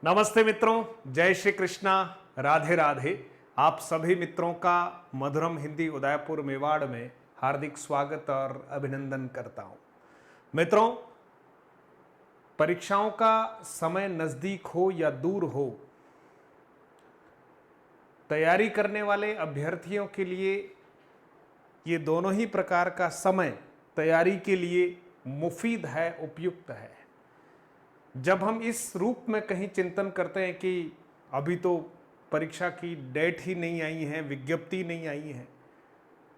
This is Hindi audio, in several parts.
नमस्ते मित्रों, जय श्री कृष्णा, राधे राधे। आप सभी मित्रों का मधुरम हिंदी उदयपुर मेवाड़ में हार्दिक स्वागत और अभिनंदन करता हूं। मित्रों, परीक्षाओं का समय नजदीक हो या दूर हो, तैयारी करने वाले अभ्यर्थियों के लिए ये दोनों ही प्रकार का समय तैयारी के लिए मुफीद है, उपयुक्त है। जब हम इस रूप में कहीं चिंतन करते हैं कि अभी तो परीक्षा की डेट ही नहीं आई है, विज्ञप्ति नहीं आई है,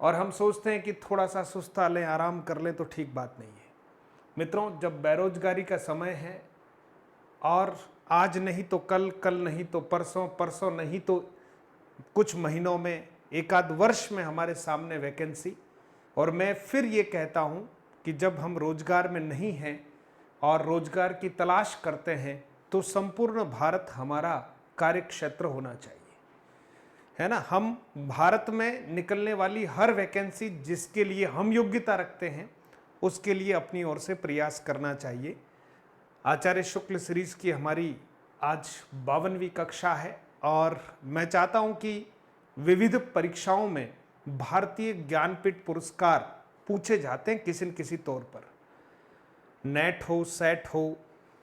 और हम सोचते हैं कि थोड़ा सा सुस्ता लें, आराम कर लें, तो ठीक बात नहीं है। मित्रों, जब बेरोजगारी का समय है और आज नहीं तो कल, कल नहीं तो परसों, परसों नहीं तो कुछ महीनों में, एक आध वर्ष में हमारे सामने वैकेंसी, और मैं फिर ये कहता हूँ कि जब हम रोजगार में नहीं हैं और रोजगार की तलाश करते हैं तो संपूर्ण भारत हमारा कार्य क्षेत्र होना चाहिए, है ना। हम भारत में निकलने वाली हर वैकेंसी जिसके लिए हम योग्यता रखते हैं उसके लिए अपनी ओर से प्रयास करना चाहिए। आचार्य शुक्ल सीरीज की हमारी आज 52वीं कक्षा है और मैं चाहता हूं कि विविध परीक्षाओं में भारतीय ज्ञानपीठ पुरस्कार पूछे जाते हैं किसी न किसी तौर पर। नेट हो, सेट हो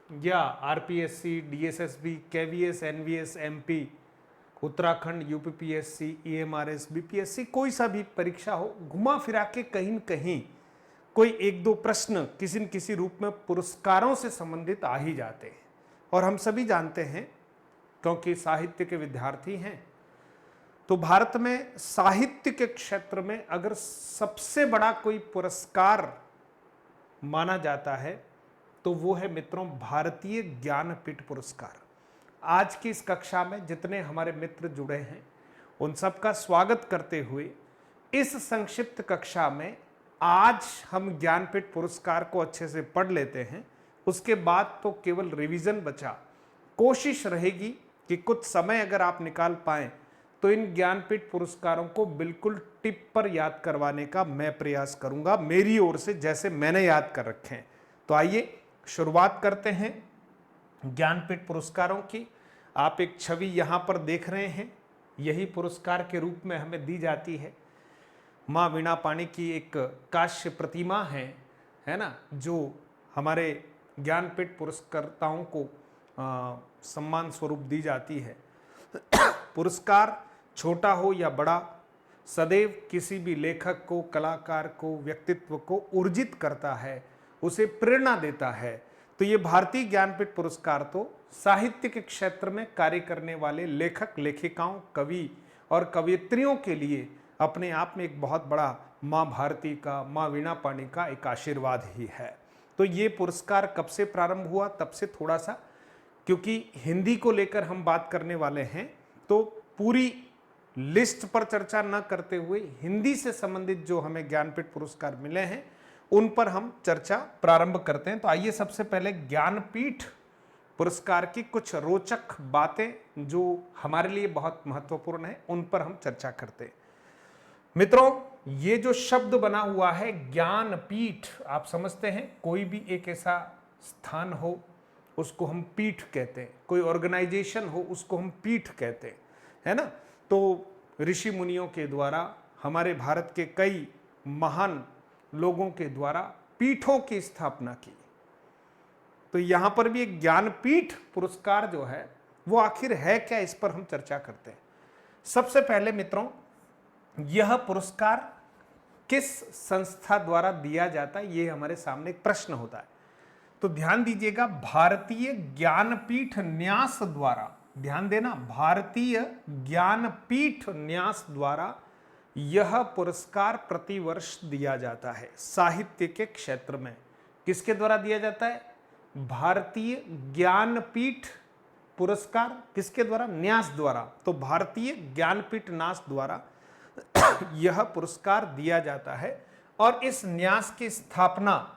या RPSC, DSSB, KVS, NVS, MP, Uttarakhand, UPPSC, EMRS, BPSC, कोई सा भी परीक्षा हो, घुमा फिरा के कहीं न कहीं कोई एक दो प्रश्न किसी न किसी रूप में पुरस्कारों से संबंधित आ ही जाते हैं। और हम सभी जानते हैं, क्योंकि साहित्य के विद्यार्थी हैं, तो भारत में साहित्य के क्षेत्र में अगर सबसे बड़ा कोई पुरस्कार माना जाता है तो वो है मित्रों भारतीय ज्ञानपीठ पुरस्कार। आज की इस कक्षा में जितने हमारे मित्र जुड़े हैं उन सबका स्वागत करते हुए इस संक्षिप्त कक्षा में आज हम ज्ञानपीठ पुरस्कार को अच्छे से पढ़ लेते हैं। उसके बाद तो केवल रिवीजन बचा। कोशिश रहेगी कि कुछ समय अगर आप निकाल पाएं तो इन ज्ञानपीठ पुरस्कारों को बिल्कुल टिप पर याद करवाने का मैं प्रयास करूंगा मेरी ओर से, जैसे मैंने याद कर रखे हैं। तो आइए शुरुआत करते हैं ज्ञानपीठ पुरस्कारों की। आप एक छवि यहां पर देख रहे हैं, यही पुरस्कार के रूप में हमें दी जाती है। माँ वीणा पाणी की एक कांस्य प्रतिमा है ना, जो हमारे ज्ञानपीठ पुरस्कर्ताओं को सम्मान स्वरूप दी जाती है। पुरस्कार छोटा हो या बड़ा, सदैव किसी भी लेखक को, कलाकार को, व्यक्तित्व को ऊर्जित करता है, उसे प्रेरणा देता है। तो ये भारतीय ज्ञानपीठ पुरस्कार तो साहित्य के क्षेत्र में कार्य करने वाले लेखक, लेखिकाओं, कवि और कवयित्रियों के लिए अपने आप में एक बहुत बड़ा माँ भारती का, माँ वीणा पाणी का एक आशीर्वाद ही है। तो ये पुरस्कार कब से प्रारंभ हुआ, तब से थोड़ा सा, क्योंकि हिंदी को लेकर हम बात करने वाले हैं तो पूरी लिस्ट पर चर्चा न करते हुए हिंदी से संबंधित जो हमें ज्ञानपीठ पुरस्कार मिले हैं उन पर हम चर्चा प्रारंभ करते हैं। तो आइए सबसे पहले ज्ञानपीठ पुरस्कार की कुछ रोचक बातें जो हमारे लिए बहुत महत्वपूर्ण है उन पर हम चर्चा करते हैं। मित्रों, ये जो शब्द बना हुआ है ज्ञानपीठ, आप समझते हैं कोई भी एक ऐसा स्थान हो उसको हम पीठ कहते हैं, कोई ऑर्गेनाइजेशन हो उसको हम पीठ कहते हैं, है ना। तो ऋषि मुनियों के द्वारा, हमारे भारत के कई महान लोगों के द्वारा पीठों की स्थापना की। तो यहां पर भी एक ज्ञानपीठ पुरस्कार जो है वो आखिर है क्या, इस पर हम चर्चा करते हैं। सबसे पहले मित्रों, यह पुरस्कार किस संस्था द्वारा दिया जाता है, ये हमारे सामने एक प्रश्न होता है। तो ध्यान दीजिएगा, भारतीय ज्ञानपीठ न्यास द्वारा, ध्यान देना, भारतीय ज्ञानपीठ न्यास द्वारा यह पुरस्कार प्रतिवर्ष दिया जाता है। साहित्य के क्षेत्र में किसके द्वारा दिया जाता है? भारतीय ज्ञानपीठ पुरस्कार किसके द्वारा? न्यास द्वारा। तो भारतीय ज्ञानपीठ न्यास द्वारा यह पुरस्कार दिया जाता है। और इस न्यास की स्थापना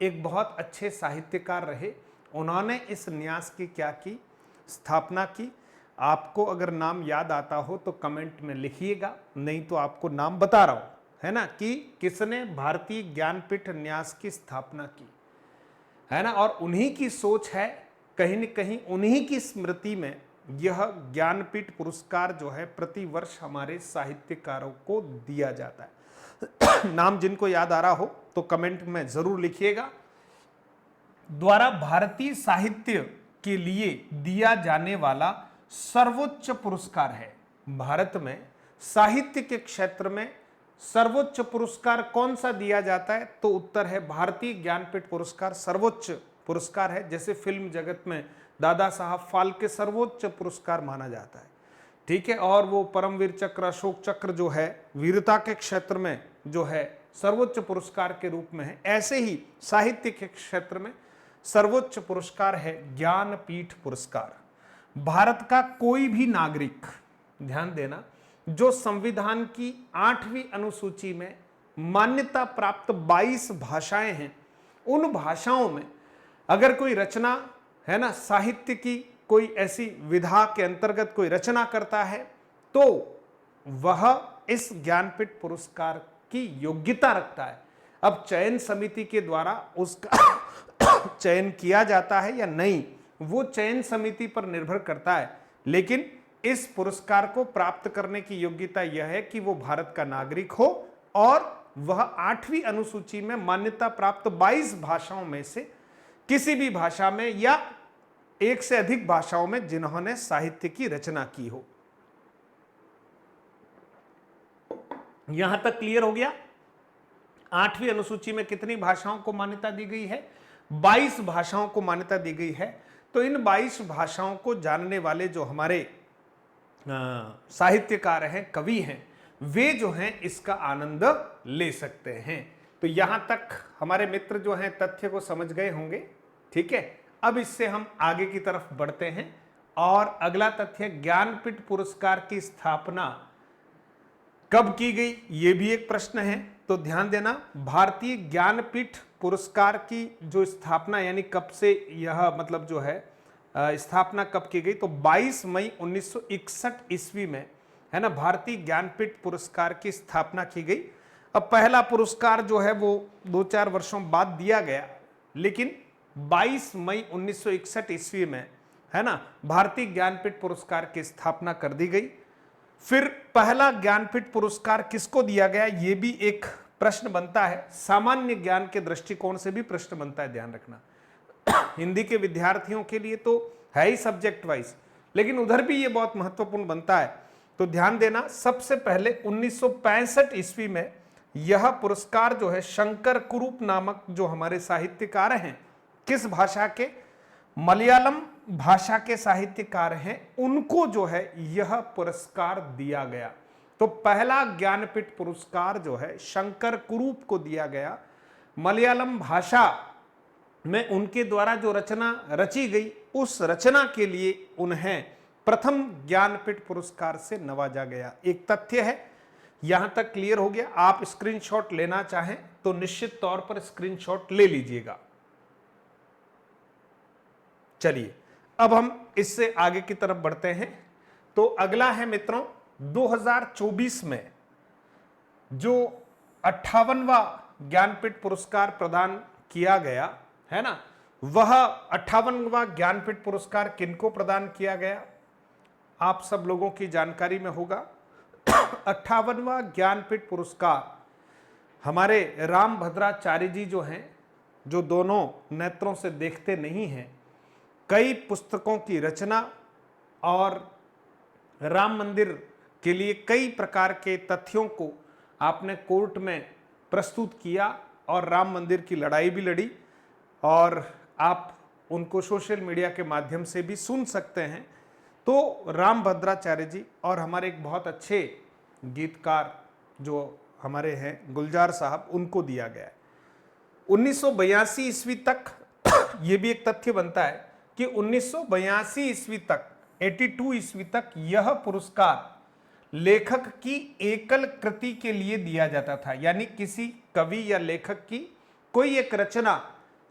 एक बहुत अच्छे साहित्यकार रहे, उन्होंने इस न्यास की क्या की? स्थापना की। आपको अगर नाम याद आता हो तो कमेंट में लिखिएगा, नहीं तो आपको नाम बता रहा हूं, है ना, कि किसने भारतीय ज्ञानपीठ न्यास की स्थापना की, है ना। और उन्हीं की सोच है कहीं न कहीं उन्हीं की स्मृति में यह ज्ञानपीठ पुरस्कार जो है प्रतिवर्ष हमारे साहित्यकारों को दिया जाता है। नाम जिनको याद आ रहा हो तो कमेंट में जरूर लिखिएगा। द्वारा भारतीय साहित्य के लिए दिया जाने वाला सर्वोच्च पुरस्कार है। भारत में साहित्य के क्षेत्र में सर्वोच्च पुरस्कार कौन सा दिया जाता है? तो उत्तर है भारतीय ज्ञानपीठ पुरस्कार सर्वोच्च पुरस्कार है। जैसे फिल्म जगत में दादा साहब फाल्के सर्वोच्च पुरस्कार माना जाता है, ठीक है, और वो परमवीर चक्र, अशोक चक्र जो है वीरता के क्षेत्र में जो है सर्वोच्च पुरस्कार के रूप में है। ऐसे ही साहित्य के क्षेत्र में सर्वोच्च पुरस्कार है ज्ञानपीठ पुरस्कार। भारत का कोई भी नागरिक, ध्यान देना, जो संविधान की 8वीं अनुसूची में मान्यता प्राप्त 22 भाषाएं हैं, उन भाषाओं में अगर कोई रचना है ना, साहित्य की कोई ऐसी विधा के अंतर्गत कोई रचना करता है तो वह इस ज्ञानपीठ पुरस्कार की योग्यता रखता है। अब चयन समिति के द्वारा उसका चयन किया जाता है या नहीं, वो चयन समिति पर निर्भर करता है, लेकिन इस पुरस्कार को प्राप्त करने की योग्यता यह है कि वो भारत का नागरिक हो और वह 8वीं अनुसूची में मान्यता प्राप्त 22 भाषाओं में से किसी भी भाषा में या एक से अधिक भाषाओं में जिन्होंने साहित्य की रचना की हो। यहां तक क्लियर हो गया? 8वीं अनुसूची में कितनी भाषाओं को मान्यता दी गई है? 22 भाषाओं को मान्यता दी गई है। तो इन 22 भाषाओं को जानने वाले जो हमारे साहित्यकार हैं, कवि हैं, वे जो हैं इसका आनंद ले सकते हैं। तो यहां तक हमारे मित्र जो हैं तथ्य को समझ गए होंगे, ठीक है। अब इससे हम आगे की तरफ बढ़ते हैं और अगला तथ्य, ज्ञानपीठ पुरस्कार की स्थापना कब की गई, यह भी एक प्रश्न है। तो ध्यान देना, भारतीय ज्ञानपीठ पुरस्कार की जो स्थापना यानी कब से यह मतलब जो है स्थापना कब की गई, तो 22 मई 1961 ईस्वी में, है ना, भारतीय ज्ञानपीठ पुरस्कार की स्थापना की गई। अब पहला पुरस्कार जो है वो 2-4 वर्षों बाद दिया गया, लेकिन 22 मई 1961 ईस्वी में, है ना, भारतीय ज्ञानपीठ पुरस्कार की स्थापना कर दी गई। फिर पहला ज्ञानपीठ पुरस्कार किसको दिया गया, ये भी एक प्रश्न बनता है। सामान्य ज्ञान के दृष्टिकोण से भी प्रश्न बनता है, ध्यान रखना। हिंदी के विद्यार्थियों के लिए तो है ही सब्जेक्ट वाइज, लेकिन उधर भी ये बहुत महत्वपूर्ण बनता है। तो ध्यान देना, सबसे पहले 1965 ईस्वी में यह पुरस्कार जो है शंकर कुरूप नामक जो हमारे साहित्यकार हैं, किस भाषा के, मलयालम भाषा के साहित्यकार हैं, उनको जो है यह पुरस्कार दिया गया। तो पहला ज्ञानपीठ पुरस्कार जो है शंकर कुरूप को दिया गया। मलयालम भाषा में उनके द्वारा जो रचना रची गई, उस रचना के लिए उन्हें प्रथम ज्ञानपीठ पुरस्कार से नवाजा गया। एक तथ्य है, यहां तक क्लियर हो गया? आप स्क्रीनशॉट लेना चाहें तो निश्चित तौर पर स्क्रीनशॉट ले लीजिएगा। चलिए अब हम इससे आगे की तरफ बढ़ते हैं। तो अगला है मित्रों, 2024 में जो 58वां ज्ञानपीठ पुरस्कार प्रदान किया गया है ना, वह 58वां ज्ञानपीठ पुरस्कार किनको प्रदान किया गया, आप सब लोगों की जानकारी में होगा। 58वां ज्ञानपीठ पुरस्कार हमारे राम भद्राचार्य जी जो हैं, जो दोनों नेत्रों से देखते नहीं हैं, कई पुस्तकों की रचना और राम मंदिर के लिए कई प्रकार के तथ्यों को आपने कोर्ट में प्रस्तुत किया और राम मंदिर की लड़ाई भी लड़ी, और आप उनको सोशल मीडिया के माध्यम से भी सुन सकते हैं। तो राम भद्राचार्य जी और हमारे एक बहुत अच्छे गीतकार जो हमारे हैं गुलजार साहब, उनको दिया गया है। 1982 ईस्वी तक ये भी एक तथ्य बनता है कि 1982 ईस्वी तक, 82 ईस्वी तक यह पुरस्कार लेखक की एकल कृति के लिए दिया जाता था। यानी किसी कवि या लेखक की कोई एक रचना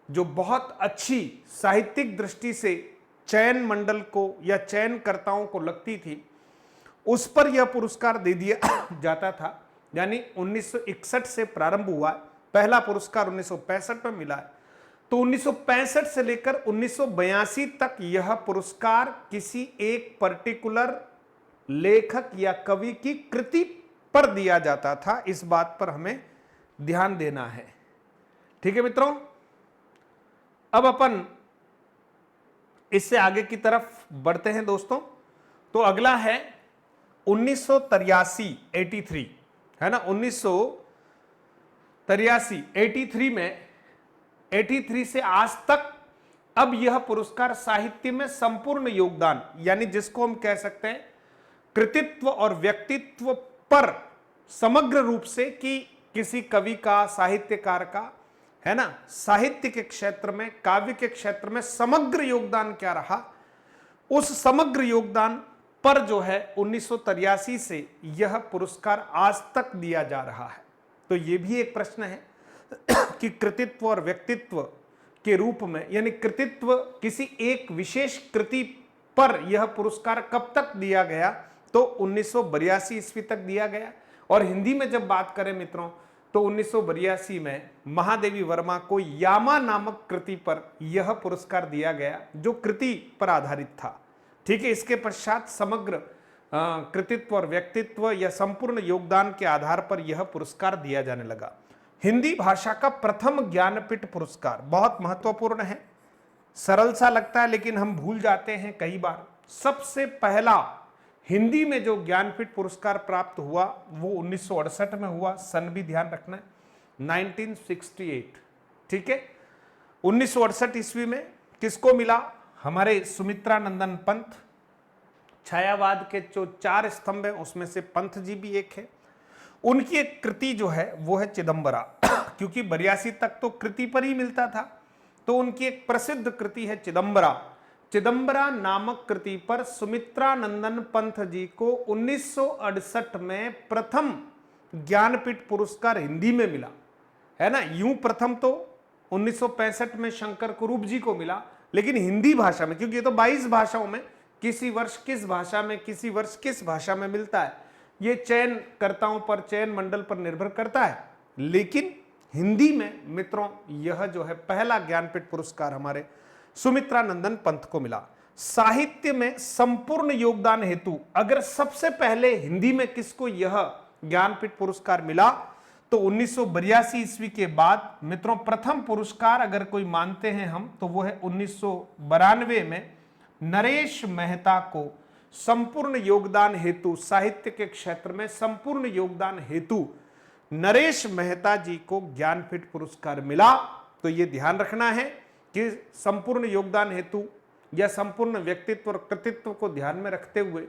जो बहुत अच्छी साहित्यिक दृष्टि से चयन मंडल को या चयनकर्ताओं को लगती थी, उस पर यह पुरस्कार दे दिया जाता था। यानी 1961 से प्रारंभ हुआ, पहला पुरस्कार 1965 में मिला है। तो 1965 से लेकर 1982 तक यह पुरस्कार किसी एक पर्टिकुलर लेखक या कवि की कृति पर दिया जाता था। इस बात पर हमें ध्यान देना है। ठीक है मित्रों, अब अपन इससे आगे की तरफ बढ़ते हैं दोस्तों। तो अगला है 1983, 83 है ना, 1983, 83 में 83 से आज तक अब यह पुरस्कार साहित्य में संपूर्ण योगदान, यानी जिसको हम कह सकते हैं कृतित्व और व्यक्तित्व पर समग्र रूप से कि किसी कवि का, साहित्यकार का, है ना, साहित्य के क्षेत्र में, काव्य के क्षेत्र में समग्र योगदान क्या रहा, उस समग्र योगदान पर जो है 1983 से यह पुरस्कार आज तक दिया जा रहा है। तो यह भी एक प्रश्न है कि कृतित्व और व्यक्तित्व के रूप में, यानी कृतित्व किसी एक विशेष कृति पर यह पुरस्कार कब तक दिया गया, तो 1982 ईस्वी तक दिया गया। और हिंदी में जब बात करें मित्रों, तो 1982 में महादेवी वर्मा को यामा नामक कृति पर यह पुरस्कार दिया गया, जो कृति पर आधारित था। ठीक है, इसके पश्चात समग्र कृतित्व और व्यक्तित्व या संपूर्ण योगदान के आधार पर यह पुरस्कार दिया जाने लगा। हिंदी भाषा का प्रथम ज्ञानपीठ पुरस्कार बहुत महत्वपूर्ण है। सरल सा लगता है लेकिन हम भूल जाते हैं कई बार। सबसे पहला हिंदी में जो ज्ञानपीठ पुरस्कार प्राप्त हुआ वो 1968 में हुआ। सन भी ध्यान रखना है, 1968। ठीक है, 1968 ईस्वी में किसको मिला? हमारे सुमित्रा नंदन पंत। छायावाद के जो 4 स्तंभ है उसमें से पंत जी भी एक है। उनकी एक कृति जो है वो है चिदंबरा क्योंकि 82 तक तो कृति पर ही मिलता था, तो उनकी एक प्रसिद्ध कृति है चिदंबरा। चिदंबरा नामक कृति पर सुमित्रा नंदन पंत जी को 1968 में प्रथम ज्ञानपीठ पुरस्कार हिंदी में मिला, है ना। यूं प्रथम तो 1965 में शंकर कुरूप जी को मिला, लेकिन हिंदी भाषा में, क्योंकि ये तो 22 भाषाओं में किसी वर्ष किस भाषा में, किसी वर्ष किस भाषा में मिलता है, ये चयनकर्ताओं पर, चयन मंडल पर निर्भर करता है। लेकिन हिंदी में मित्रों यह जो है पहला ज्ञानपीठ पुरस्कार हमारे सुमित्रा नंदन पंत को मिला। साहित्य में संपूर्ण योगदान हेतु अगर सबसे पहले हिंदी में किसको यह ज्ञानपीठ पुरस्कार मिला, तो 1982 ईस्वी के बाद मित्रों प्रथम पुरस्कार अगर कोई मानते हैं हम, तो वो है 1992 में नरेश मेहता को संपूर्ण योगदान हेतु, साहित्य के क्षेत्र में संपूर्ण योगदान हेतु नरेश मेहता जी को ज्ञानपीठ पुरस्कार मिला। तो ये ध्यान रखना है कि संपूर्ण योगदान हेतु या संपूर्ण व्यक्तित्व और कृतित्व को ध्यान में रखते हुए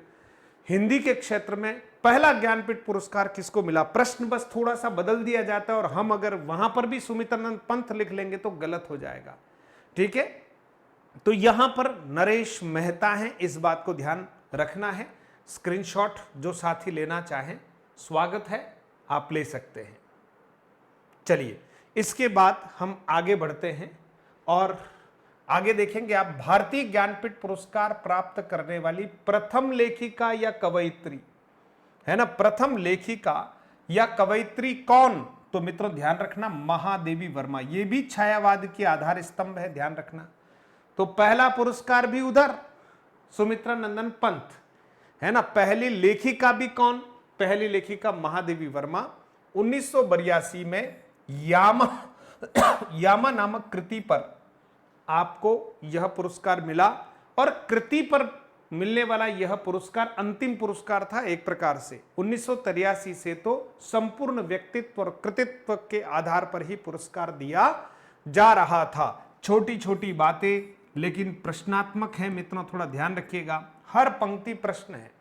हिंदी के क्षेत्र में पहला ज्ञानपीठ पुरस्कार किसको मिला। प्रश्न बस थोड़ा सा बदल दिया जाता है और हम अगर वहां पर भी सुमित्रानंद पंत लिख लेंगे तो गलत हो जाएगा। ठीक है, तो यहां पर नरेश मेहता है, इस बात को ध्यान रखना है। स्क्रीनशॉट जो साथी लेना चाहें स्वागत है, आप ले सकते हैं। चलिए इसके बाद हम आगे बढ़ते हैं और आगे देखेंगे आप भारतीय ज्ञानपीठ पुरस्कार प्राप्त करने वाली प्रथम लेखिका या कवयित्री, है ना, प्रथम लेखिका या कवयित्री कौन? तो मित्रों ध्यान रखना महादेवी वर्मा। ये भी छायावाद की आधार स्तंभ है, ध्यान रखना। तो पहला पुरस्कार भी उधर सुमित्रा नंदन पंत, है ना। पहली लेखिका भी कौन? पहली लेखिका महादेवी वर्मा। 1982 में यामा नामक कृति पर आपको यह पुरस्कार मिला और कृति पर मिलने वाला यह पुरस्कार अंतिम पुरस्कार था एक प्रकार से। 1983 से तो संपूर्ण व्यक्तित्व और कृतित्व के आधार पर ही पुरस्कार दिया जा रहा था। छोटी छोटी बातें लेकिन प्रश्नात्मक है मित्रों, थोड़ा ध्यान रखिएगा, हर पंक्ति प्रश्न है।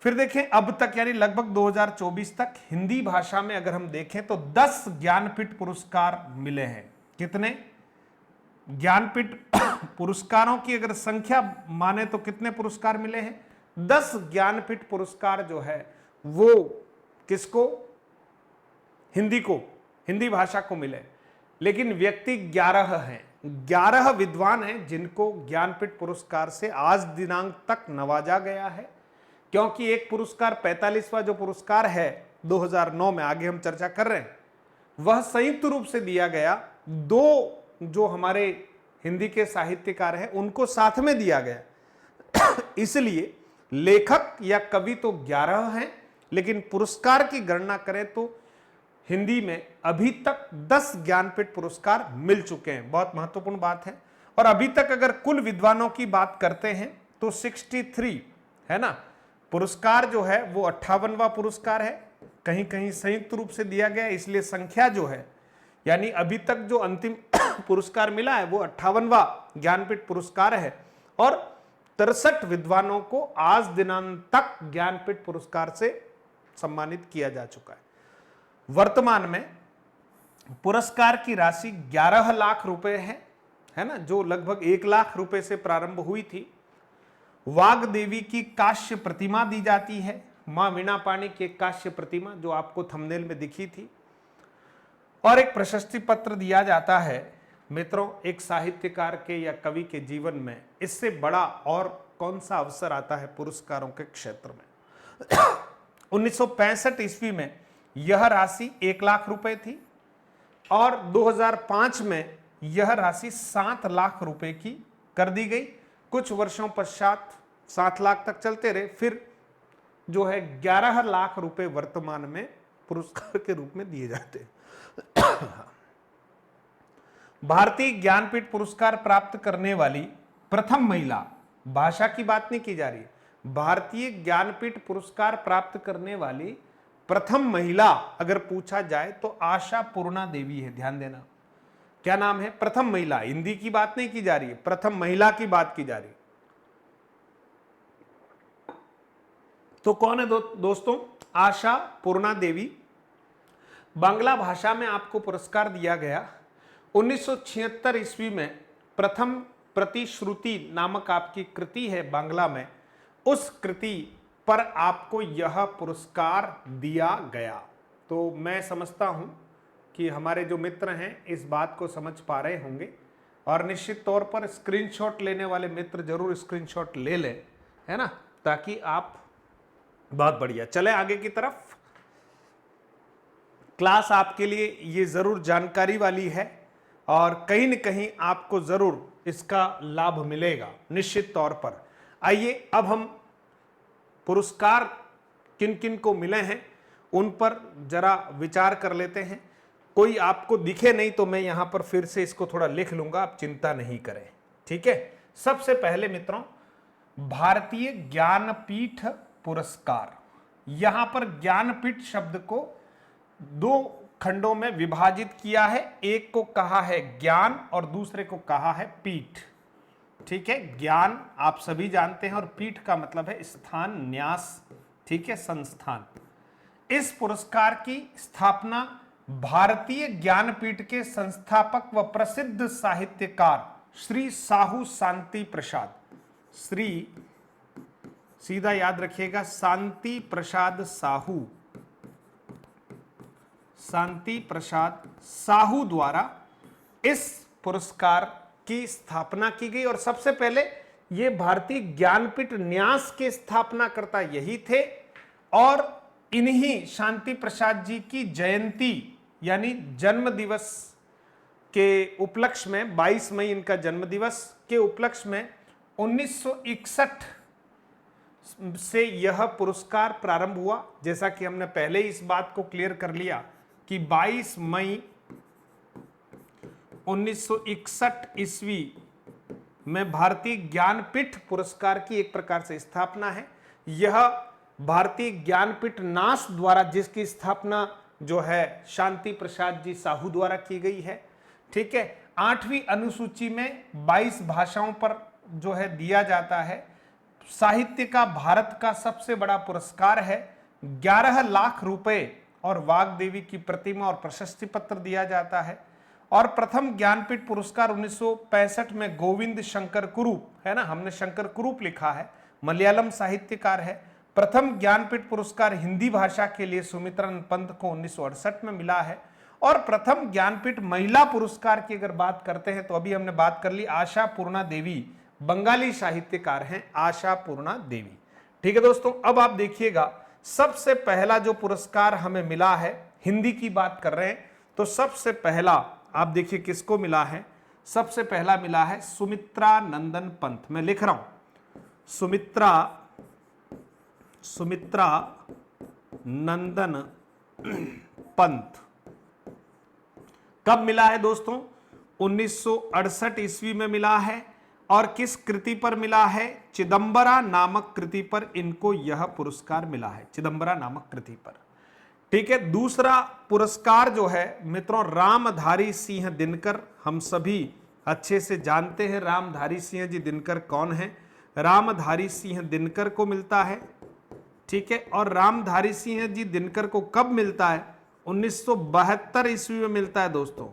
फिर देखें अब तक यानी लगभग 2024 तक हिंदी भाषा में अगर हम देखें तो 10 ज्ञानपीठ पुरस्कार मिले हैं। कितने ज्ञानपीठ पुरस्कारों की अगर संख्या माने तो कितने पुरस्कार मिले हैं? 10 ज्ञानपीठ पुरस्कार जो है वो किसको? हिंदी को, हिंदी भाषा को मिले। लेकिन व्यक्ति 11 हैं, 11 विद्वान हैं जिनको ज्ञानपीठ पुरस्कार से आज दिनांक तक नवाजा गया है। क्योंकि एक पुरस्कार 45वां जो पुरस्कार है 2009 में, आगे हम चर्चा कर रहे हैं, वह संयुक्त रूप से दिया गया 2 जो हमारे हिंदी के साहित्यकार हैं उनको साथ में दिया गया। इसलिए लेखक या कवि तो 11 हैं, लेकिन पुरस्कार की गणना करें तो हिंदी में अभी तक 10 ज्ञानपीठ पुरस्कार मिल चुके हैं। बहुत महत्वपूर्ण बात है। और अभी तक अगर कुल विद्वानों की बात करते हैं तो 63 है ना, पुरस्कार जो है वो 58वां पुरस्कार है। कहीं कहीं संयुक्त रूप से दिया गया, इसलिए संख्या जो है यानी अभी तक जो अंतिम पुरस्कार मिला है वो 58वां ज्ञानपीठ पुरस्कार है। और 63 विद्वानों को आज दिनांक तक ज्ञानपीठ पुरस्कार से सम्मानित किया जा चुका है। वर्तमान में पुरस्कार की राशि 11 लाख रुपए है ना, जो लगभग 1 लाख रुपए से प्रारंभ हुई थी। वाग देवी की कांस्य प्रतिमा दी जाती है, मां वीणा पाणी की कांस्य प्रतिमा जो आपको थंबनेल में दिखी थी। और एक प्रशस्ति पत्र दिया जाता है। मित्रों, एक साहित्यकार के या कवि के जीवन में इससे बड़ा और कौन सा अवसर आता है पुरस्कारों के क्षेत्र में। 1965 ईस्वी में यह राशि 1 लाख रुपए थी और 2005 में यह राशि 7 लाख रुपए की कर दी गई। कुछ वर्षों पश्चात 7 लाख तक चलते रहे, फिर जो है 11 लाख रुपए वर्तमान में पुरस्कार के रूप में दिए जाते हैं। भारतीय ज्ञानपीठ पुरस्कार प्राप्त करने वाली प्रथम महिला, भाषा की बात नहीं की जा रही है, भारतीय ज्ञानपीठ पुरस्कार प्राप्त करने वाली प्रथम महिला अगर पूछा जाए तो आशा पूर्णा देवी है। ध्यान देना, क्या नाम है? प्रथम महिला। हिंदी की बात नहीं की जा रही है, प्रथम महिला की बात की जा रही है। तो कौन है दोस्तों? आशा पूर्णा देवी। बांग्ला भाषा में आपको पुरस्कार दिया गया। 1976 ईस्वी में प्रथम प्रतिश्रुति नामक आपकी कृति है बांग्ला में, उस कृति पर आपको यह पुरस्कार दिया गया। तो मैं समझता हूं कि हमारे जो मित्र हैं इस बात को समझ पा रहे होंगे और निश्चित तौर पर स्क्रीनशॉट लेने वाले मित्र जरूर स्क्रीनशॉट ले लें, है ना, ताकि आप, बहुत बढ़िया। चले आगे की तरफ। क्लास आपके लिए ये जरूर जानकारी वाली है और कहीं न कहीं आपको जरूर इसका लाभ मिलेगा निश्चित तौर पर। आइए अब हम पुरस्कार किन किन को मिले हैं उन पर जरा विचार कर लेते हैं। कोई आपको दिखे नहीं तो मैं यहां पर फिर से इसको थोड़ा लिख लूंगा, आप चिंता नहीं करें, ठीक है। सबसे पहले मित्रों, भारतीय ज्ञानपीठ पुरस्कार। यहां पर ज्ञानपीठ शब्द को 2 खंडों में विभाजित किया है। एक को कहा है ज्ञान और दूसरे को कहा है पीठ, ठीक है। ज्ञान आप सभी जानते हैं और पीठ का मतलब है स्थान, न्यास, ठीक है, संस्थान। इस पुरस्कार की स्थापना भारतीय ज्ञानपीठ के संस्थापक व प्रसिद्ध साहित्यकार श्री साहू शांति प्रसाद, श्री, सीधा याद रखिएगा, शांति प्रसाद साहू, शांति प्रसाद साहू द्वारा इस पुरस्कार की स्थापना की गई। और सबसे पहले ये भारतीय ज्ञानपीठ न्यास के स्थापनाकर्ता यही थे और इन्हीं शांति प्रसाद जी की जयंती यानी जन्म दिवस के उपलक्ष्य में, 22 मई इनका जन्म दिवस के उपलक्ष्य में 1961 से यह पुरस्कार प्रारंभ हुआ। जैसा कि हमने पहले इस बात को क्लियर कर लिया कि 22 मई 1961 ईस्वी में भारतीय ज्ञानपीठ पुरस्कार की एक प्रकार से स्थापना है। यह भारतीय ज्ञानपीठ नास द्वारा, जिसकी स्थापना जो है शांति प्रसाद जी साहू द्वारा की गई है, ठीक है। 8वीं अनुसूची में 22 भाषाओं पर जो है दिया जाता है। साहित्य का भारत का सबसे बड़ा पुरस्कार है। 11 लाख रुपए और वाग देवी की प्रतिमा और प्रशस्ति पत्र दिया जाता है। और प्रथम ज्ञानपीठ पुरस्कार 1965 में गोविंद शंकर कुरूप, है ना, हमने शंकर कुरूप लिखा है, मलयालम साहित्यकार है। प्रथम ज्ञानपीठ पुरस्कार हिंदी भाषा के लिए सुमित्रन पंत को 1968 में मिला है। और प्रथम ज्ञानपीठ महिला पुरस्कार की अगर बात करते हैं तो अभी हमने बात कर ली, आशा पूर्णा देवी, बंगाली साहित्यकार हैं आशा पूर्णा देवी, ठीक है दोस्तों। अब आप देखिएगा, सबसे पहला जो पुरस्कार हमें मिला है, हिंदी की बात कर रहे हैं तो सबसे पहला आप देखिए किसको मिला है, सबसे पहला मिला है सुमित्रा नंदन पंत। मैं लिख रहा हूं सुमित्रा नंदन पंत। कब मिला है दोस्तों? 1968 ईस्वी में मिला है। और किस कृति पर मिला है? चिदंबरा नामक कृति पर इनको यह पुरस्कार मिला है, चिदंबरा नामक कृति पर। ठीक है। दूसरा पुरस्कार जो है मित्रों, रामधारी सिंह दिनकर। हम सभी अच्छे से जानते हैं रामधारी सिंह जी दिनकर कौन है। रामधारी सिंह दिनकर को मिलता है। ठीक है। और रामधारी सिंह जी दिनकर को कब मिलता है? 1972 ईस्वी में मिलता है दोस्तों।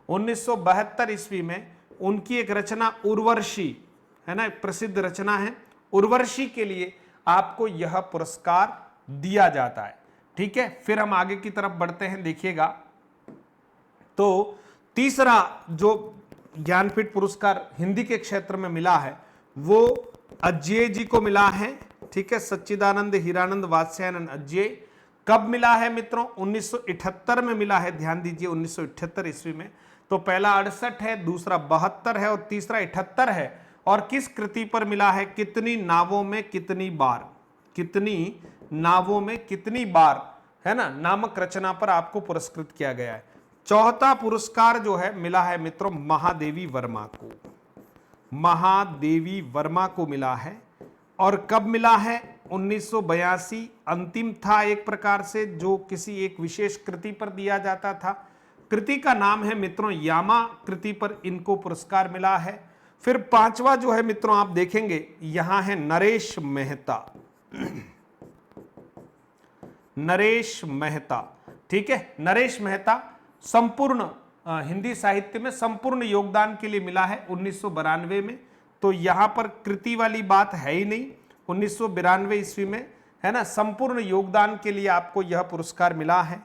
1972 ईस्वी में उनकी एक रचना उर्वशी है ना, एक प्रसिद्ध रचना है उर्वशी के लिए आपको यह पुरस्कार दिया जाता है। ठीक है। फिर हम आगे की तरफ बढ़ते हैं, देखिएगा। तो तीसरा जो ज्ञानपीठ पुरस्कार हिंदी के क्षेत्र में मिला है वो अज्ञे जी को मिला है। ठीक है। सच्चिदानंद हीरानंद वात्स्यायन अज्ञे। कब मिला है मित्रों? 1978 में मिला है। ध्यान दीजिए 1978 ईस्वी में। तो पहला 68 है, दूसरा 72 है और तीसरा 78 है। और किस कृति पर मिला है? कितनी नावों में कितनी बार, कितनी नावों में कितनी बार, है ना, नामक रचना पर आपको पुरस्कृत किया गया है। चौथा पुरस्कार जो है मिला है मित्रों महादेवी वर्मा को। महादेवी वर्मा को मिला है। और कब मिला है? 1982। अंतिम था एक प्रकार से, जो किसी एक विशेष कृति पर दिया जाता था। कृति का नाम है मित्रों यामा कृति पर इनको पुरस्कार मिला है। फिर पांचवा जो है मित्रों आप देखेंगे यहां है नरेश मेहता। नरेश मेहता। ठीक है। नरेश मेहता संपूर्ण हिंदी साहित्य में संपूर्ण योगदान के लिए मिला है 1992 में। तो यहां पर कृति वाली बात है ही नहीं। 1992 ईस्वी में, है ना, संपूर्ण योगदान के लिए आपको यह पुरस्कार मिला है।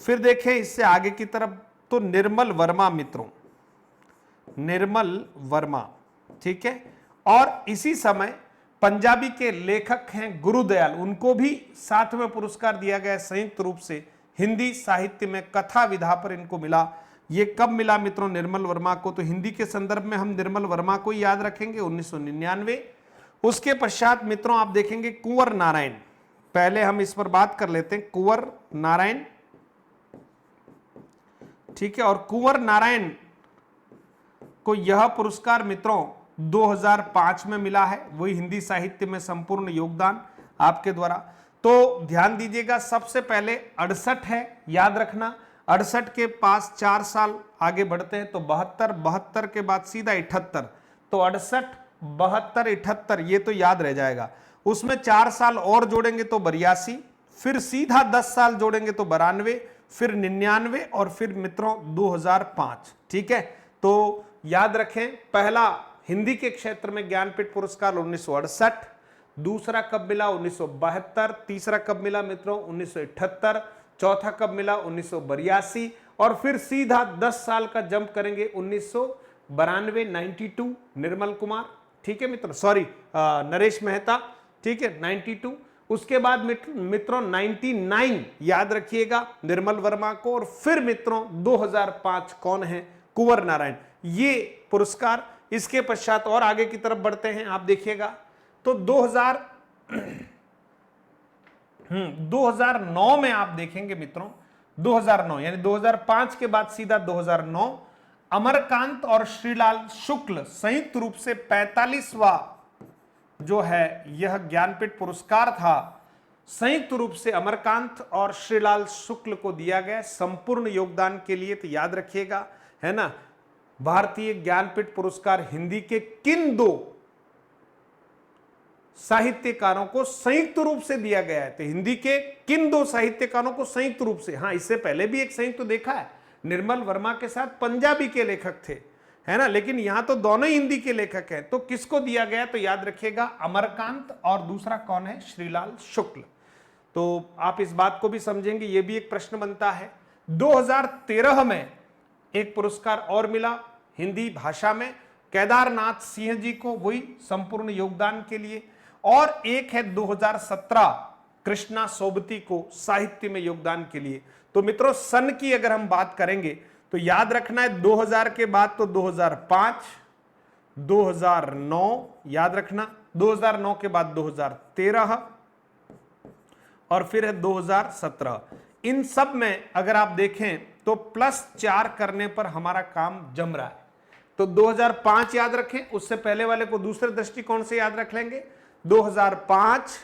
फिर देखें इससे आगे की तरफ तो निर्मल वर्मा मित्रों, निर्मल वर्मा। ठीक है। और इसी समय पंजाबी के लेखक हैं गुरुदयाल, उनको भी साथ में पुरस्कार दिया गया संयुक्त रूप से। हिंदी साहित्य में कथा विधा पर इनको मिला। ये कब मिला मित्रों निर्मल वर्मा को? तो हिंदी के संदर्भ में हम निर्मल वर्मा को ही याद रखेंगे, 1999। उसके पश्चात मित्रों आप देखेंगे कुंवर नारायण। पहले हम इस पर बात कर लेते हैं, कुंवर नारायण। ठीक है। और कुंवर नारायण को यह पुरस्कार मित्रों 2005 में मिला है। वही हिंदी साहित्य में संपूर्ण योगदान आपके द्वारा। तो ध्यान दीजिएगा, सबसे पहले 68 है, याद रखना। 68 के पास 4 साल आगे बढ़ते हैं तो 72, 72 के बाद सीधा 78। तो 68, 72, 78 ये तो याद रह जाएगा। उसमें 4 साल और जोड़ेंगे तो 82, फिर सीधा 10 साल जोड़ेंगे तो 92, फिर 99 और फिर मित्रों 2005। ठीक है। तो याद रखें, पहला हिंदी के क्षेत्र में ज्ञानपीठ पुरस्कार 1968, दूसरा कब मिला? 1972, तीसरा कब मिला मित्रों? 1978, चौथा कब मिला? 1982 और फिर सीधा 10 साल का जंप करेंगे 1992, 92 निर्मल कुमार। ठीक है मित्रों, सॉरी नरेश मेहता। ठीक है 92। उसके बाद मित्रों 99 याद रखिएगा निर्मल वर्मा को। और फिर मित्रों 2005 कौन है? कुंवर नारायण। ये पुरस्कार। इसके पश्चात और आगे की तरफ बढ़ते हैं, आप देखिएगा तो 2009 में आप देखेंगे मित्रों, 2009 यानी 2005 के बाद सीधा 2009 अमरकांत और श्रीलाल शुक्ल संयुक्त रूप से 45वां जो है यह ज्ञानपीठ पुरस्कार था, संयुक्त रूप से अमरकांत और श्रीलाल शुक्ल को दिया गया संपूर्ण योगदान के लिए। तो याद रखिएगा, है ना, भारतीय ज्ञानपीठ पुरस्कार हिंदी के किन 2 साहित्यकारों को संयुक्त रूप से दिया गया है? तो हिंदी के किन 2 साहित्यकारों को संयुक्त रूप से? हाँ, इससे पहले भी एक संयुक्त देखा है, निर्मल वर्मा के साथ पंजाबी के लेखक थे, है ना, लेकिन यहां तो दोनों ही हिंदी के लेखक हैं। तो किसको दिया गया? तो याद रखिएगा अमरकांत और दूसरा कौन है? श्रीलाल शुक्ल। तो आप इस बात को भी समझेंगे, यह भी एक प्रश्न बनता है। 2013 में एक पुरस्कार और मिला हिंदी भाषा में, केदारनाथ सिंह जी को, वही संपूर्ण योगदान के लिए। और एक है 2017 कृष्णा सोबती को साहित्य में योगदान के लिए। तो मित्रों सन की अगर हम बात करेंगे तो याद रखना है 2000 के बाद तो 2005, 2009 याद रखना, 2009 के बाद 2013 और फिर है 2017। इन सब में अगर आप देखें तो +4 करने पर हमारा काम जम रहा है। तो 2005 याद रखें, उससे पहले वाले को दूसरे दृष्टिकोण से याद रख लेंगे। 2005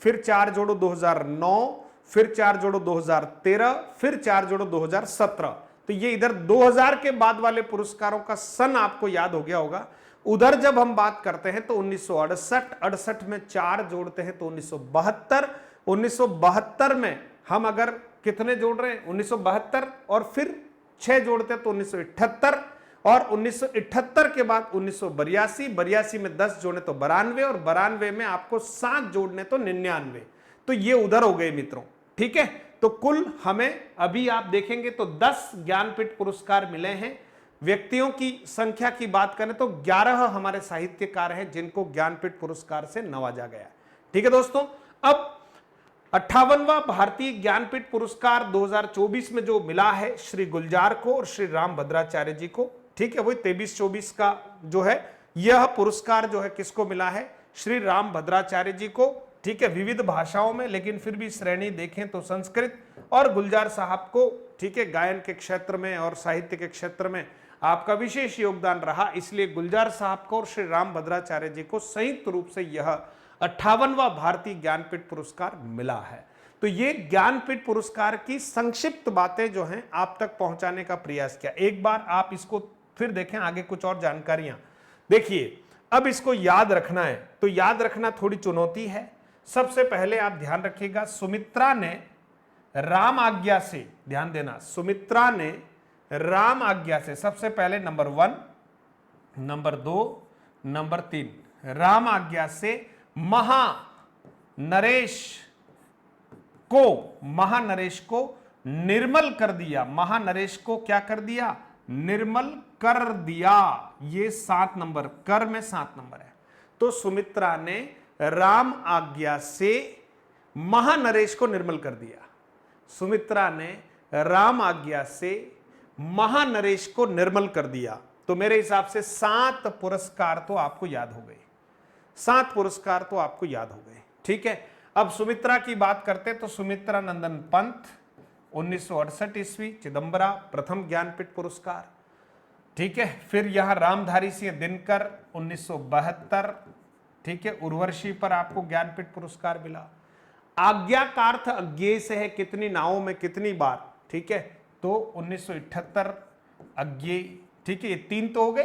फिर 4 जोड़ो 2009, फिर 4 जोड़ो 2013, फिर 4 जोड़ो 2017। तो ये इधर 2000 के बाद वाले पुरस्कारों का सन आपको याद हो गया होगा। उधर जब हम बात करते हैं तो 1968 में 4 जोड़ते हैं तो 1972, 1972 में हम अगर कितने जोड़ रहे हैं 1972 और फिर 6 जोड़ते हैं तो 1978, और 1978 के बाद 1982, 82 में 10 जोड़ने तो 92, और 92 में आपको 7 जोड़ने तो 99। तो ये उधर हो गए मित्रों, ठीक है। तो कुल हमें अभी आप देखेंगे तो 10 ज्ञानपीठ पुरस्कार मिले हैं। व्यक्तियों की संख्या की बात करें तो 11 हमारे साहित्यकार हैं जिनको ज्ञानपीठ पुरस्कार से नवाजा गया है, ठीक है दोस्तों। अब 58वां भारतीय ज्ञानपीठ पुरस्कार 2024 में जो मिला है श्री गुलजार को और श्री रामभद्राचार्य जी को, ठीक है। वही 23-24 का जो है यह पुरस्कार जो है किसको मिला है, श्री रामभद्राचार्य जी को, ठीक है। विविध भाषाओं में, लेकिन फिर भी श्रेणी देखें तो संस्कृत, और गुलजार साहब को, ठीक है, गायन के क्षेत्र में और साहित्य के क्षेत्र में आपका विशेष योगदान रहा, इसलिए गुलजार साहब को और श्री रामभद्राचार्य जी को संयुक्त रूप से यह 58वां भारतीय ज्ञानपीठ पुरस्कार मिला है। तो ये ज्ञानपीठ पुरस्कार की संक्षिप्त बातें जो हैं आप तक पहुंचाने का प्रयास किया। एक बार आप इसको फिर देखें, आगे कुछ और जानकारियां देखिए। अब इसको याद रखना है तो याद रखना थोड़ी चुनौती है। सबसे पहले आप ध्यान रखिएगा, सुमित्रा ने राम आज्ञा से, ध्यान देना, सुमित्रा ने राम आज्ञा से सबसे पहले नंबर 1, नंबर 2, नंबर 3 राम आज्ञा से महानरेश को निर्मल कर दिया। महानरेश को क्या कर दिया, निर्मल कर दिया। ये 7 नंबर, कर में 7 नंबर है। तो सुमित्रा ने राम आज्ञा से महानरेश को निर्मल कर दिया। सुमित्रा ने राम आज्ञा से महानरेश को निर्मल कर दिया। तो मेरे हिसाब से 7 पुरस्कार तो आपको याद हो गए, 7 पुरस्कार तो आपको याद हो गए, ठीक है। अब सुमित्रा की बात करते तो सुमित्रा नंदन पंत 1968 ईस्वी, चिदंबरा प्रथम ज्ञानपीठ पुरस्कार, ठीक है। फिर यहां रामधारी सिंह दिनकर 1972, ठीक है, उर्वशी पर आपको ज्ञानपीठ पुरस्कार मिला। आज्ञा का अर्थ अज्ञेय से है, कितनी नावों में कितनी बार, ठीक है। तो 1978 अज्ञेय, ठीक है, ये 3 तो हो गए,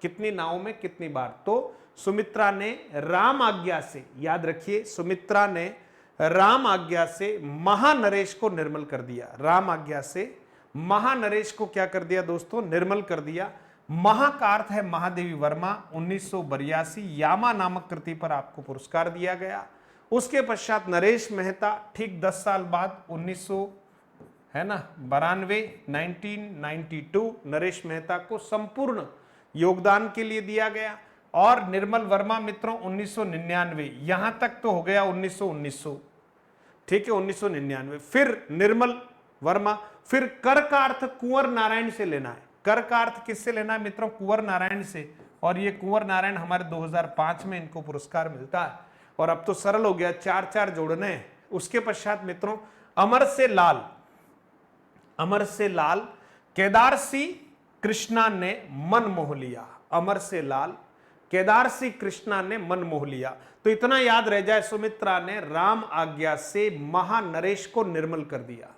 कितनी नावों में कितनी बार। तो सुमित्रा ने राम आज्ञा से, याद रखिए, सुमित्रा ने राम आज्ञा से महानरेश को निर्मल कर दिया। राम आज्ञा से महानरेश को क्या कर दिया दोस्तों, निर्मल कर दिया। महा का अर्थ है महादेवी वर्मा, 1982 यामा नामक कृति पर आपको पुरस्कार दिया गया। उसके पश्चात नरेश मेहता, ठीक 10 साल बाद 1992 नरेश मेहता को संपूर्ण योगदान के लिए दिया गया। और निर्मल वर्मा मित्रों 1999, यहां तक तो हो गया 1900, ठीक है, 1999। फिर निर्मल वर्मा, फिर कर का अर्थ कुंवर नारायण से लेना है। कर का अर्थ किससे लेना है मित्रों, कुंवर नारायण से। और ये कुंवर नारायण हमारे 2005 में इनको पुरस्कार मिलता है। और अब तो सरल हो गया, 4-4 जोड़ने हैं। उसके पश्चात मित्रों अमर से लाल केदार सिंह कृष्णा ने मन मोह लिया। अमर से लाल केदार सिंह कृष्णा ने मन मोह लिया। तो इतना याद रह जाए, सुमित्रा ने राम आज्ञा से महानरेश को निर्मल कर दिया।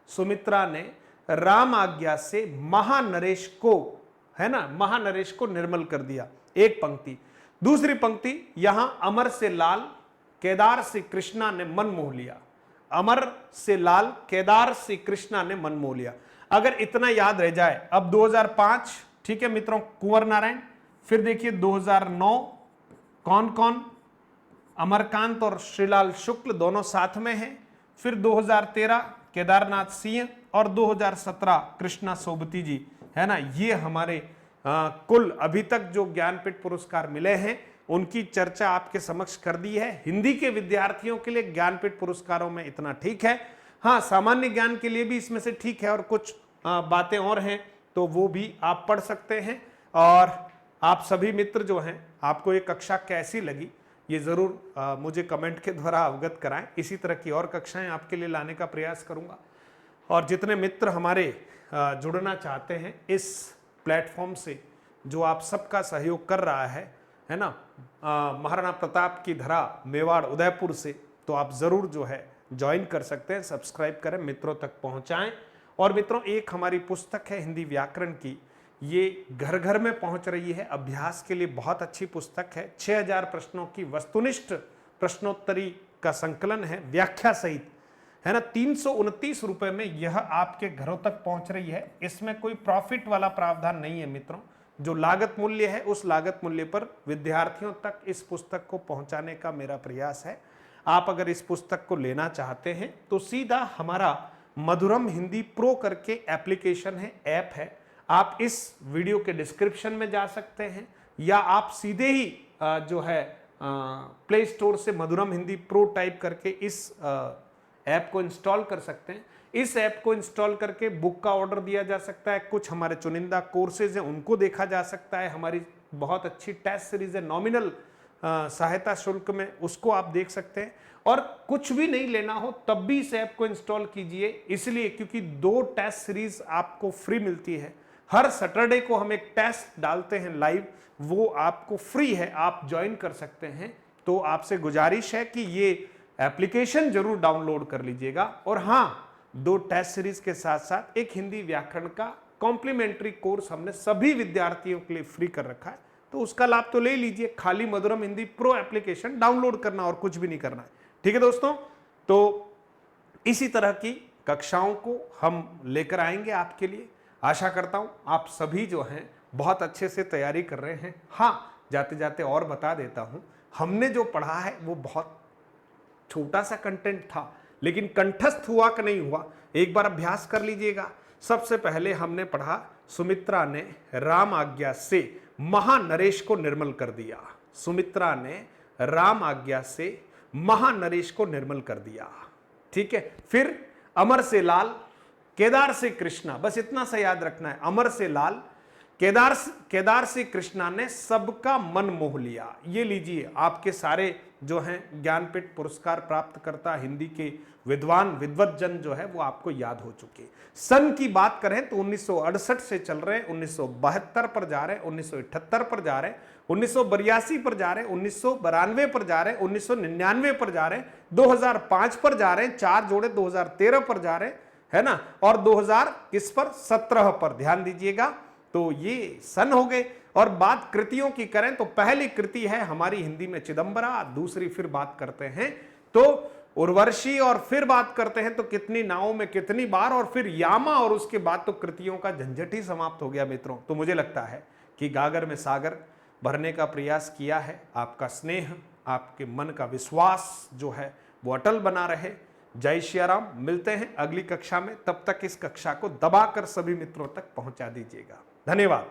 सुमित्रा ने राम आज्ञा से महानरेश को, है ना, महानरेश को निर्मल कर दिया। एक पंक्ति। दूसरी पंक्ति, यहां अमर से लाल केदार सिंह कृष्णा ने मन मोह लिया। अमर से लाल केदार सिंह कृष्णा ने मन मोह लिया। अगर इतना याद रह जाए, अब 2005, ठीक है मित्रों, कुंवर नारायण। फिर देखिए 2009 कौन कौन, अमरकांत और श्रीलाल शुक्ल दोनों साथ में हैं। फिर 2013 केदारनाथ सिंह और 2017 कृष्णा सोबती जी, है ना। ये हमारे कुल अभी तक जो ज्ञानपीठ पुरस्कार मिले हैं उनकी चर्चा आपके समक्ष कर दी है। हिंदी के विद्यार्थियों के लिए ज्ञानपीठ पुरस्कारों में इतना ठीक है। हाँ, सामान्य ज्ञान के लिए भी इसमें से ठीक है, और कुछ बातें और हैं तो वो भी आप पढ़ सकते हैं। और आप सभी मित्र जो हैं, आपको ये कक्षा कैसी लगी ये ज़रूर मुझे कमेंट के द्वारा अवगत कराएं। इसी तरह की और कक्षाएं आपके लिए लाने का प्रयास करूंगा। और जितने मित्र हमारे जुड़ना चाहते हैं इस प्लेटफॉर्म से, जो आप सबका सहयोग कर रहा है ना, महाराणा प्रताप की धरा मेवाड़ उदयपुर से, तो आप ज़रूर जो है ज्वाइन कर सकते हैं। सब्सक्राइब करें, मित्रों तक पहुंचाएं। और मित्रों, एक हमारी पुस्तक है हिंदी व्याकरण की, ये घर घर में पहुंच रही है। अभ्यास के लिए बहुत अच्छी पुस्तक है। 6000 प्रश्नों की वस्तुनिष्ठ प्रश्नोत्तरी का संकलन है, व्याख्या सहित, है ना। 329 रुपए में यह आपके घरों तक पहुंच रही है। इसमें कोई प्रॉफिट वाला प्रावधान नहीं है मित्रों। जो लागत मूल्य है उस लागत मूल्य पर विद्यार्थियों तक इस पुस्तक को पहुंचाने का मेरा प्रयास है। आप अगर इस पुस्तक को लेना चाहते हैं तो सीधा हमारा मधुरम हिंदी प्रो करके एप्लीकेशन है, ऐप है, आप इस वीडियो के डिस्क्रिप्शन में जा सकते हैं, या आप सीधे ही जो है प्ले स्टोर से मधुरम हिंदी प्रो टाइप करके इस ऐप को इंस्टॉल कर सकते हैं। इस ऐप को इंस्टॉल करके बुक का ऑर्डर दिया जा सकता है। कुछ हमारे चुनिंदा कोर्सेज हैं उनको देखा जा सकता है। हमारी बहुत अच्छी टेस्ट सीरीज है, नॉमिनल सहायता शुल्क में, उसको आप देख सकते हैं। और कुछ भी नहीं लेना हो तब भी इस ऐप को इंस्टॉल कीजिए, इसलिए क्योंकि 2 टेस्ट सीरीज आपको फ्री मिलती है। हर सैटरडे को हम एक टेस्ट डालते हैं लाइव, वो आपको फ्री है, आप ज्वाइन कर सकते हैं। तो आपसे गुजारिश है कि ये एप्लीकेशन जरूर डाउनलोड कर लीजिएगा। और हाँ, 2 टेस्ट सीरीज के साथ साथ एक हिंदी व्याकरण का कॉम्प्लीमेंट्री कोर्स हमने सभी विद्यार्थियों के लिए फ्री कर रखा है, तो उसका लाभ तो ले लीजिए। खाली मधुरम हिंदी प्रो एप्लीकेशन डाउनलोड करना और कुछ भी नहीं करना है। ठीक है दोस्तों, तो इसी तरह की कक्षाओं को हम लेकर आएंगे आपके लिए। आशा करता हूं आप सभी जो हैं बहुत अच्छे से तैयारी कर रहे हैं। हाँ, जाते जाते और बता देता हूं, हमने जो पढ़ा है वो बहुत छोटा सा कंटेंट था, लेकिन कंठस्थ हुआ कि नहीं हुआ एक बार अभ्यास कर लीजिएगा। सबसे पहले हमने पढ़ा, सुमित्रा ने राम आज्ञा से महानरेश को निर्मल कर दिया। सुमित्रा ने राम आज्ञा से महानरेश को निर्मल कर दिया। ठीक है, फिर अमर से लाल, केदार से कृष्णा, बस इतना सा याद रखना है। अमर से लाल, केदार से कृष्णा ने सबका मन मोह लिया। ये लीजिए, आपके सारे जो हैं ज्ञानपीठ पुरस्कार प्राप्त करता हिंदी के विद्वान विद्वज्जन जो है वो आपको याद हो चुके। सन की बात करें तो 1968 से चल रहे, 1972 पर जा रहे, 1978 पर जा रहे, 1982 पर जा रहे, 1992 पर जा रहे, 1999 पर जा रहे, 2005 पर जा रहे, 4 जोड़े 2013 पर जा रहे, है ना, और 2017 पर ध्यान दीजिएगा। तो ये सन हो गए। और बात कृतियों की करें तो पहली कृति है हमारी हिंदी में चिदंबरा, दूसरी फिर बात करते हैं तो उर्वशी, और फिर बात करते हैं तो कितनी नावों में कितनी बार, और फिर यामा, और उसके बाद तो कृतियों का झंझट ही समाप्त हो गया मित्रों। तो मुझे लगता है कि गागर में सागर भरने का प्रयास किया है। आपका स्नेह, आपके मन का विश्वास जो है वो अटल बना रहे। जय श्री राम। मिलते हैं अगली कक्षा में, तब तक इस कक्षा को दबाकर सभी मित्रों तक पहुंचा दीजिएगा। धन्यवाद।